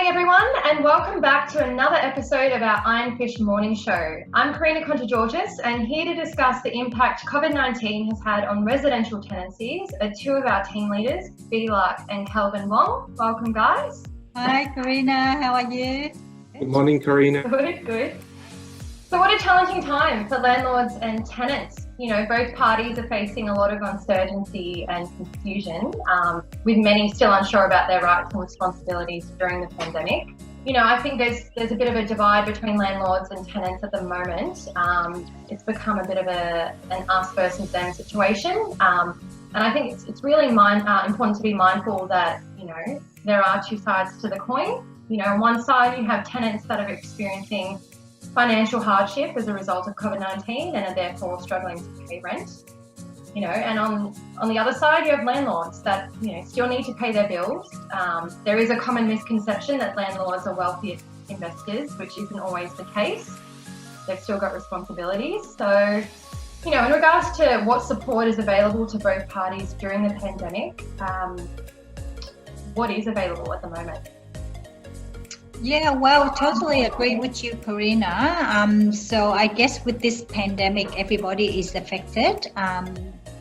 everyone, and welcome back to another episode of our Ironfish Morning Show. I'm Karina Contra-Georges, and here to discuss the impact COVID-19 has had on residential tenancies are two of our team leaders, Luc and Kelvin Wong. Welcome, guys. Hi, Karina. How are you? Good morning, Karina. Good. So what a challenging time for landlords and tenants. You know, both parties are facing a lot of uncertainty and confusion, with many still unsure about their rights and responsibilities during the pandemic. You know, I think there's a bit of a divide between landlords and tenants at the moment. It's become a bit of an us versus them situation. And I think it's really important to be mindful that, you know, there are two sides to the coin. You know, on one side you have tenants that are experiencing financial hardship as a result of COVID-19 and are therefore struggling to pay rent. You know, and on the other side you have landlords that, you know, still need to pay their bills. There is a common misconception that landlords are wealthy investors, which isn't always the case. They've still got responsibilities. So, you know, in regards to what support is available to both parties during the pandemic, what is available at the moment? Yeah, well, totally agree with you, Karina. So I guess with this pandemic, everybody is affected.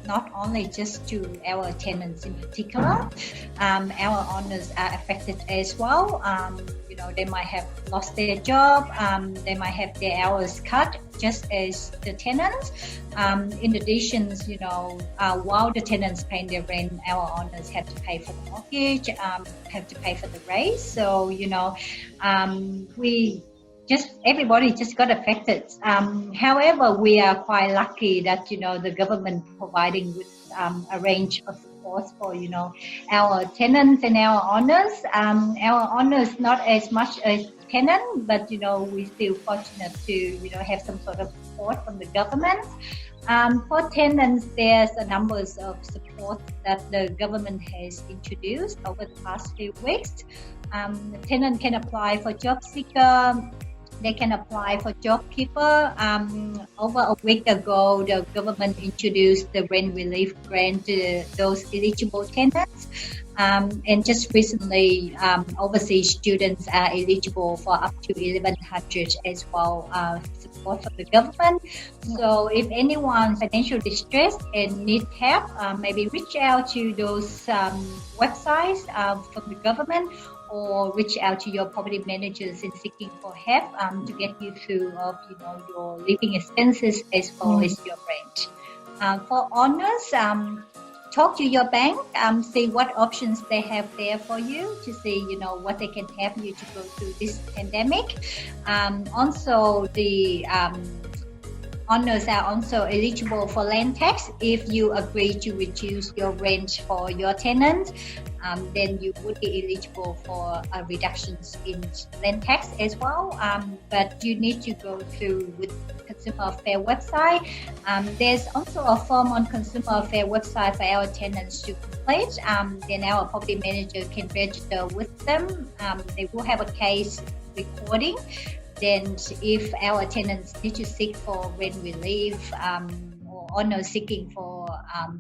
Not only just to our tenants in particular, our owners are affected as well. You know, they might have lost their job, they might have their hours cut, just as the tenants. In addition, you know, while the tenants paying their rent, our owners have to pay for the mortgage, have to pay for the raise. So, you know, everybody just got affected. However, we are quite lucky that, you know, the government providing with a range of support for, you know, our tenants and our owners. Our owners not as much as tenant, but, you know, we still fortunate to, you know, have some sort of support from the government. For tenants, there's a number of support that the government has introduced over the past few weeks. The tenant can apply for job seeker. They can apply for JobKeeper. Over a week ago, the government introduced the rent relief grant to those eligible tenants. And just recently, overseas students are eligible for up to 1,100 as well, support from the government. So if anyone financial distress and need help, maybe reach out to those websites from the government, or reach out to your property managers in seeking for help to get you through of, you know, your living expenses as well as your rent. For owners, talk to your bank, see what options they have there for you to see, you know, what they can help you to go through this pandemic. Also, the owners are also eligible for land tax. If you agree to reduce your rent for your tenant, then you would be eligible for reductions in land tax as well. But you need to go through with Consumer Affairs website. There's also a form on Consumer Affairs website for our tenants to complete. Then our property manager can register with them. They will have a case recording. Then if our tenants need to seek for rent relief or owners seeking for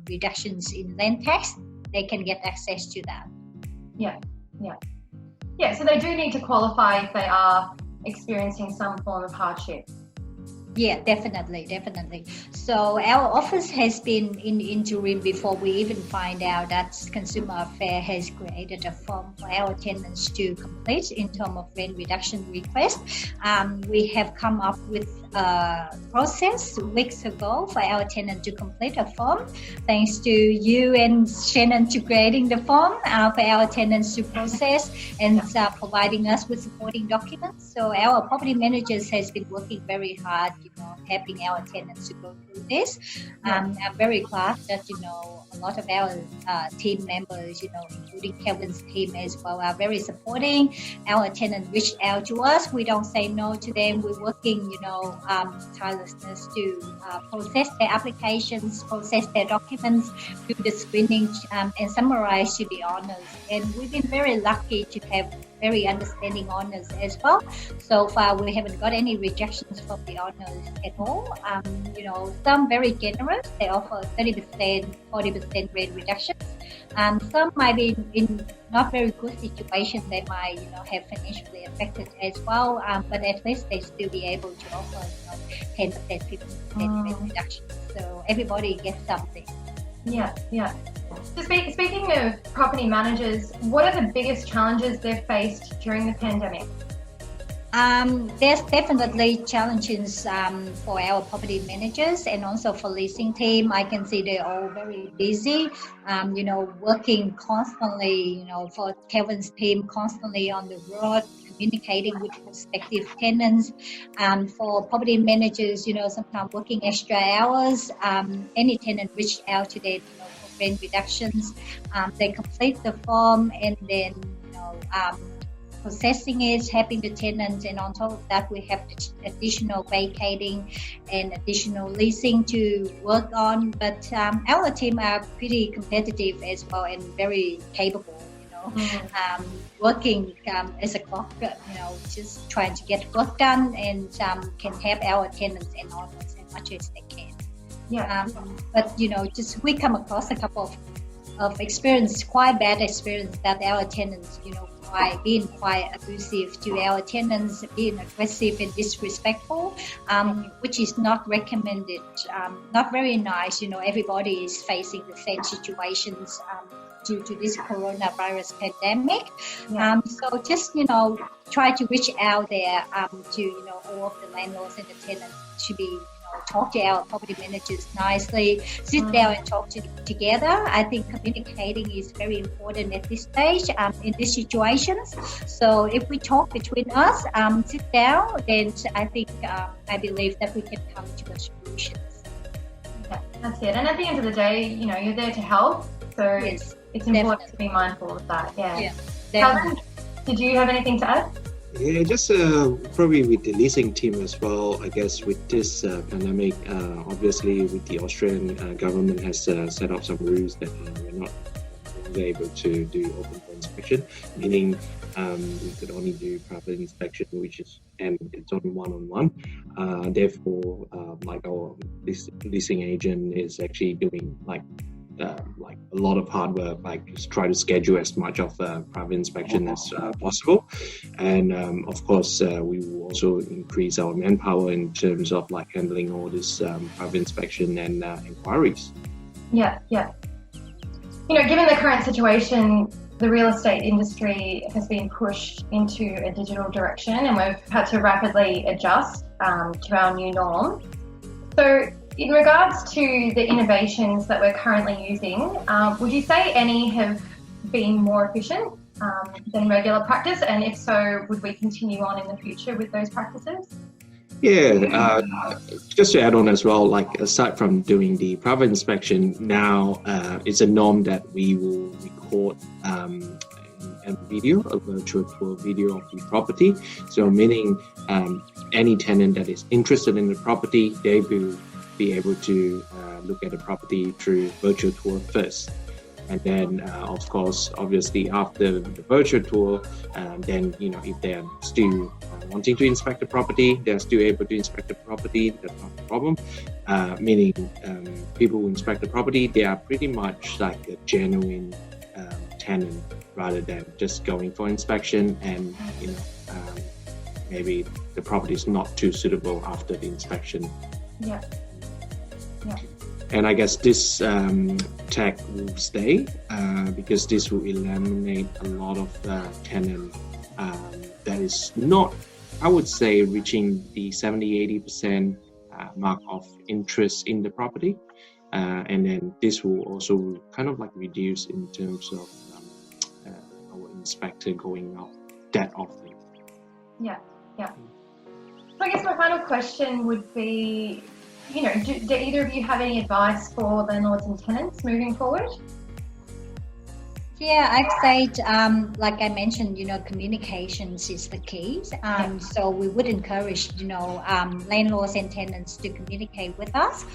reductions in land tax, they can get access to that. Yeah, so they do need to qualify if they are experiencing some form of hardship. Yeah, definitely. So our office has been in interim before we even find out that Consumer Affairs has created a form for our tenants to complete in terms of rent reduction request. We have come up with a process weeks ago for our tenant to complete a form. Thanks to you and Shannon to creating the form for our tenants to process and providing us with supporting documents. So our property managers has been working very hard, you know, helping our tenants to go through this. I'm very glad that, you know, a lot of our team members, you know, including Kelvin's team as well, are very supporting. Our tenants reach out to us. We don't say no to them. We're working, you know, tirelessness to process their applications, process their documents, do the screening and summarize to the owners. And we've been very lucky to have very understanding owners as well. So far, we haven't got any rejections from the owners at all. You know, some very generous. They offer 30%, 40% rate reductions. Some might be in not very good situation. They might, have financially affected as well. But at least they still be able to offer, 10%, 15% rent reduction. So everybody gets something. Yeah. So speaking of property managers, what are the biggest challenges they've faced during the pandemic? There's definitely challenges for our property managers and also for leasing team. I can see they're all very busy, working constantly, for Kelvin's team, constantly on the road, communicating with prospective tenants. For property managers, sometimes working extra hours. Any tenant reached out to them, for rent reductions. They complete the form and then, processing it, helping the tenants, and on top of that we have additional vacating and additional leasing to work on. But our team are pretty competitive as well and very capable, working as a clock, just trying to get work done and can help our tenants and owners as much as they can. But just we come across a couple of experience, quite bad experience, that our tenants, being quite abusive to our tenants, being aggressive and disrespectful, which is not recommended, not very nice. Everybody is facing the same situations due to this coronavirus pandemic. So just, try to reach out there to, all of the landlords and the tenants to be, talk to our property managers nicely, sit down and talk together. I think communicating is very important at this stage in these situations. So if we talk between us, sit down, then I believe that we can come to a solution. Yeah, that's it. And at the end of the day, you're there to help. So yes, it's important to be mindful of that. Yeah. Kelvin, did you have anything to add? Yeah, just probably with the leasing team as well. I guess with this pandemic, obviously with the Australian government has set up some rules that we're not able to do open door inspection, meaning we could only do private inspection, and it's only one-on-one. Therefore, our leasing agent is actually doing like a lot of hard work, just try to schedule as much of private inspection as possible. And of course, we will also increase our manpower in terms of handling all this private inspection and inquiries. Yeah. Given the current situation, the real estate industry has been pushed into a digital direction, and we've had to rapidly adjust to our new norm. So in regards to the innovations that we're currently using, would you say any have been more efficient than regular practice? And if so, would we continue on in the future with those practices? Yeah, just to add on as well, aside from doing the private inspection, now it's a norm that we will record a video, a virtual tour video of the property. So meaning any tenant that is interested in the property, they will be able to look at the property through virtual tour first. And then, of course, obviously after the virtual tour, then, if they are still wanting to inspect the property, they're still able to inspect the property, that's not a problem. Meaning people who inspect the property, they are pretty much like a genuine tenant rather than just going for inspection and, maybe the property is not too suitable after the inspection. Yeah. And I guess this tech will stay because this will eliminate a lot of tenant that is not, I would say, reaching the 70-80% mark of interest in the property. And then this will also kind of reduce in terms of our inspector going out that often. Yeah. So I guess my final question would be, do either of you have any advice for landlords and tenants moving forward? Yeah, I'd say, like I mentioned, communications is the key. So we would encourage, landlords and tenants to communicate with us.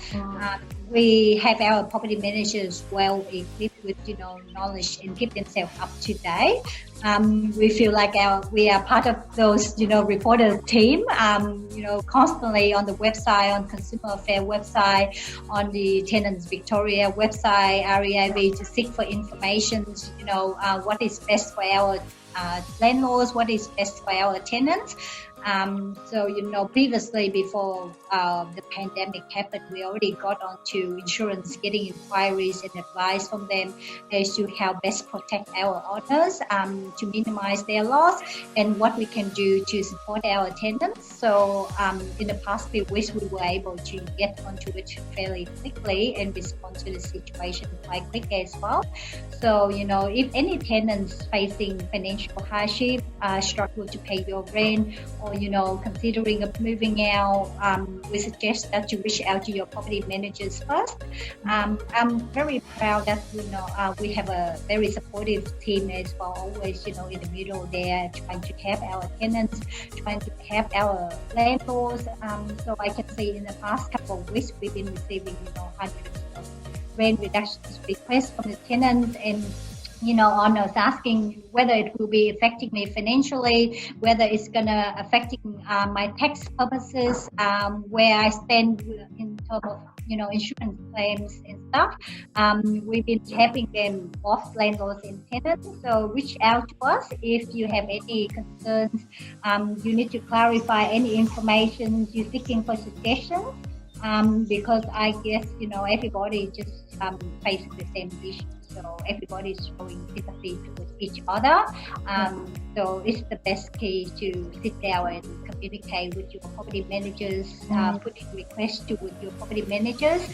We have our property managers well equipped with, knowledge and keep themselves up to date. We feel like we are part of those, reporter team, constantly on the website, on Consumer Affairs website, on the Tenants Victoria website, REIV, to seek for information, what is best for our landlords, what is best for our tenants. Previously, before the pandemic happened, we already got onto insurance, getting inquiries and advice from them as to how best protect our owners, to minimize their loss, and what we can do to support our tenants. So in the past few weeks, we were able to get onto it fairly quickly and respond to the situation quite quick as well. So, if any tenants facing financial hardship, struggle to pay your rent, or considering of moving out, we suggest that you reach out to your property managers first. I'm very proud that we have a very supportive team as well, always in the middle there, trying to help our tenants, trying to help our landlords. So I can say in the past couple of weeks we've been receiving hundreds of rent reductions requests from the tenants, and owners asking whether it will be affecting me financially, whether it's gonna affecting my tax purposes, where I stand in terms of insurance claims and stuff. We've been helping them, both landlords and tenants. So reach out to us if you have any concerns. You need to clarify any information. You're seeking for suggestions. Because I guess everybody just facing the same issue. So everybody is showing sympathy towards each other. So it's the best key to sit down and communicate with your property managers, put in requests with your property managers.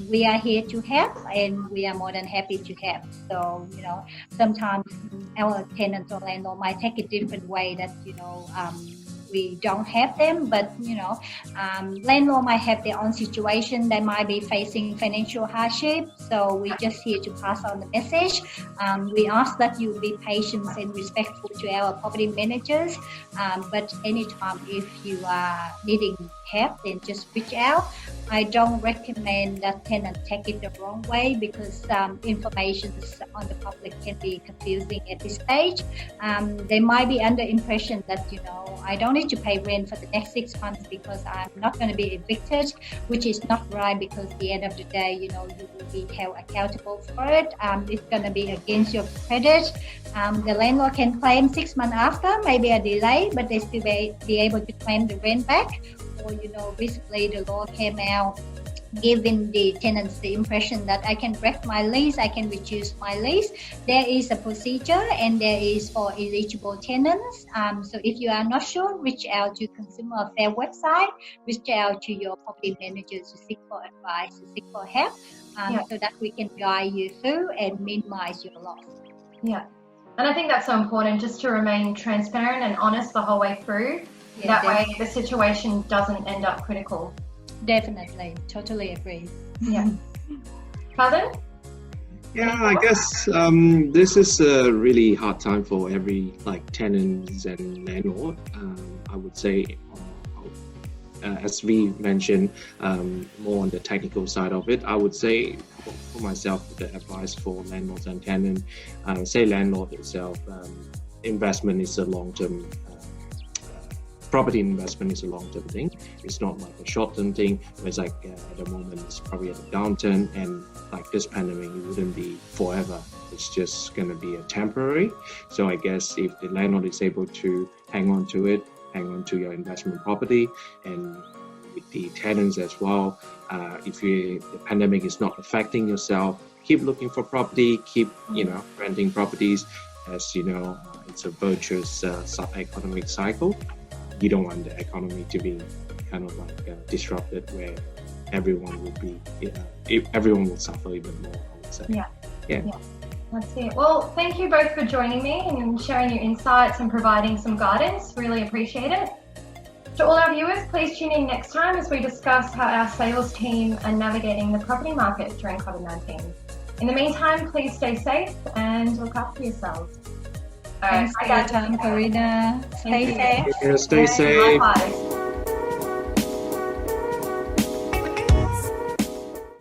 We are here to help, and we are more than happy to help. So, sometimes our tenants or landlord might take a different way that, we don't have them, but landlord might have their own situation. They might be facing financial hardship, so we're just here to pass on the message. We ask that you be patient and respectful to our property managers, but anytime if you are needing help, then just reach out. I don't recommend that tenants take it the wrong way, because information on the public can be confusing at this stage. They might be under impression that I don't need to pay rent for the next 6 months because I'm not going to be evicted, which is not right, because at the end of the day, you will be held accountable for it. It's going to be against your credit. The landlord can claim 6 months after, maybe a delay, but they still be able to claim the rent back. Or recently the law came out giving the tenants the impression that I can break my lease, I can reduce my lease. There is a procedure, and there is for eligible tenants. So if you are not sure, reach out to Consumer Affairs website, reach out to your property managers to seek for advice, to seek for help, so that we can guide you through and minimize your loss. Yeah, and I think that's so important, just to remain transparent and honest the whole way through. That way the situation doesn't end up critical. Definitely, totally agree. Yeah. Kelvin? Yeah, I guess this is a really hard time for every tenants and landlord. I would say, as we mentioned, more on the technical side of it. I would say for myself, the advice for landlords and tenants, say landlord itself, investment is a long-term. Property investment is a long-term thing. It's not like a short-term thing. It's at the moment it's probably at a downturn, and this pandemic, it wouldn't be forever. It's just going to be a temporary. So I guess if the landlord is able to hang on to it, hang on to your investment property, and with the tenants as well, if the pandemic is not affecting yourself, keep looking for property, keep renting properties. As it's a virtuous economic cycle. You don't want the economy to be kind of disrupted, where everyone will suffer even more, I would say. Yeah. That's it. Well, thank you both for joining me and sharing your insights and providing some guidance. Really appreciate it. To all our viewers, please tune in next time as we discuss how our sales team are navigating the property market during COVID-19. In the meantime, please stay safe and look after yourselves. Thanks for your time, Karina. Stay safe. Stay safe. Bye.